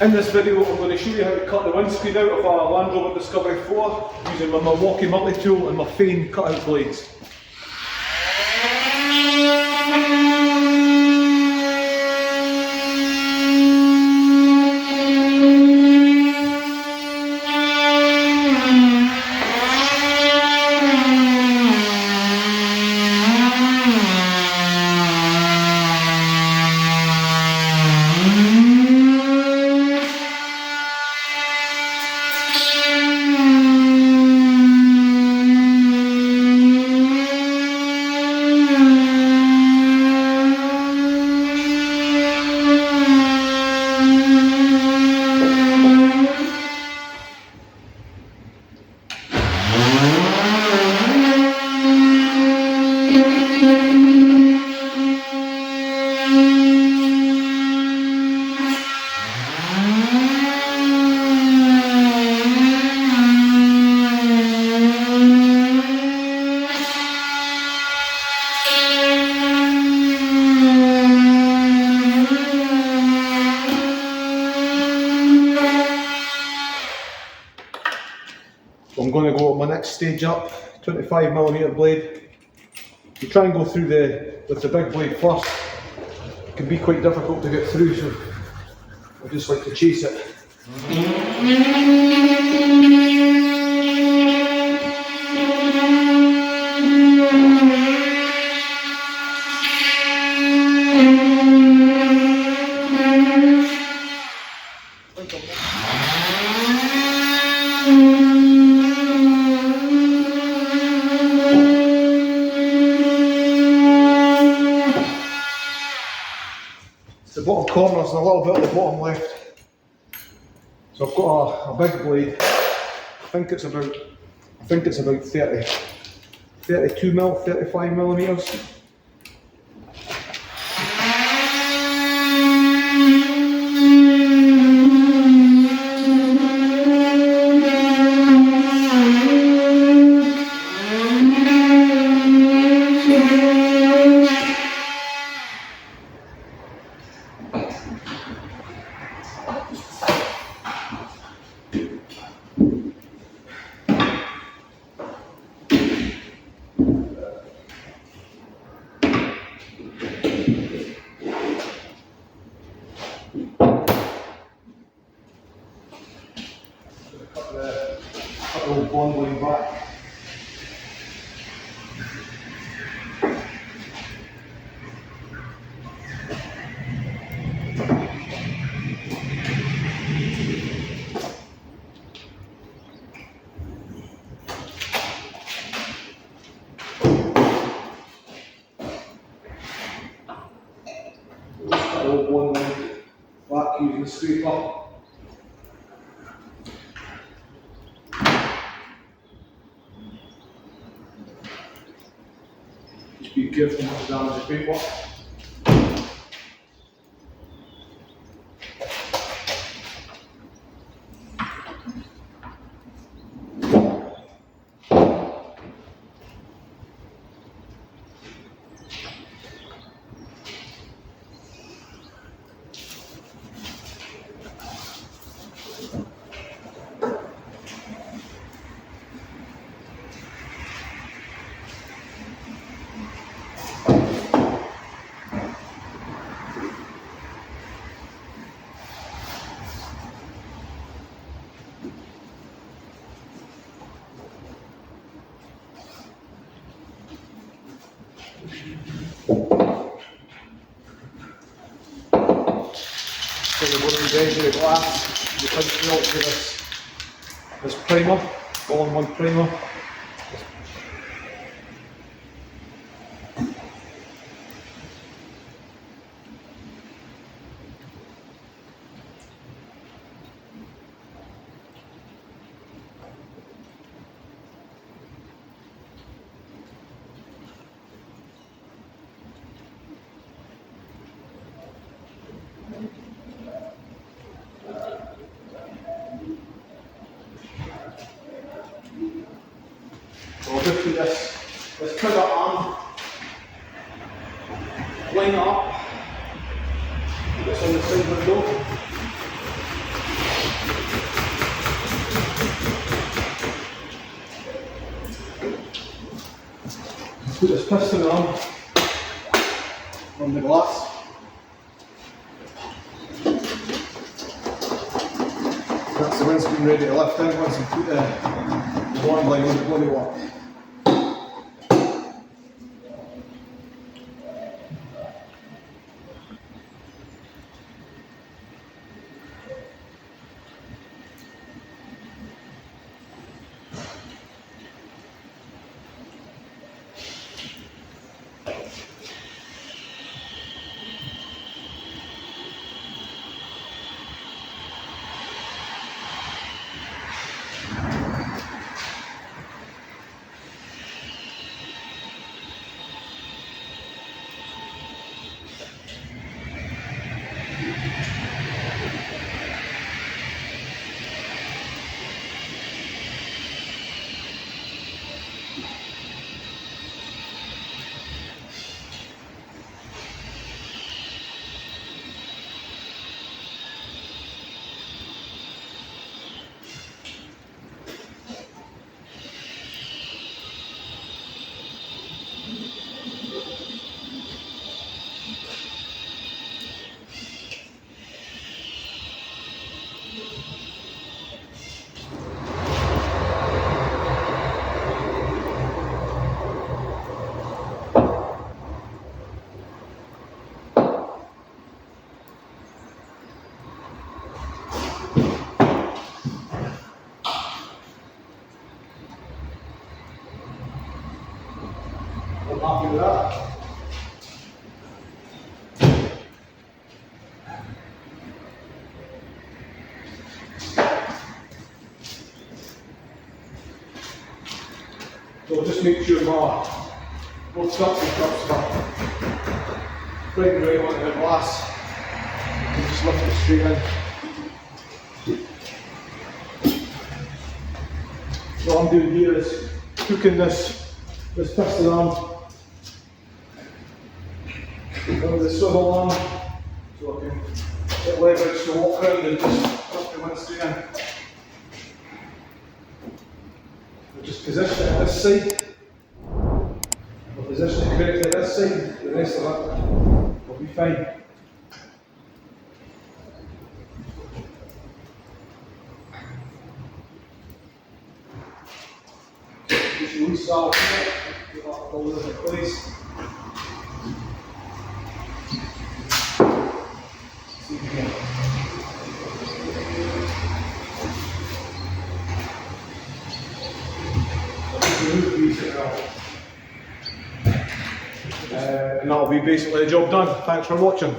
In this video I'm going to show you how to cut the windscreen out of a Land Rover Discovery 4 using my Milwaukee multi-tool and my Fane cutout blades. I'm going to go my next stage up, 25mm blade. You try and go through with the big blade first. It can be quite difficult to get through, so I just like to chase it. The bottom corners and a little bit at the bottom left. So I've got a big blade. I think it's about 32mm, 35mm. Cut the old bond going back. Cut the old bond going back using the scraper. Be careful not to damage the paintwork. So we're going to measure the glass, you can melt to this primer, all-in-one primer. So I'll just do this trigger arm, line it up, put this on the side window. put this piston on the glass. That's the windscreen ready to lift in once you put the warning line on the body work. I'm happy with that. So just make sure my both suction cups are right and right onto the glass. And just lift it straight in. So what I'm doing here is hooking this piston arm over the swivel arm so I can get leverage to walk around and just lift the windscreen in. I'll just position it at this side. I'll position it correctly at this side, the rest of it will be fine. Just release that out here, get that all in place. See again. And that'll be basically the job done. Thanks for watching.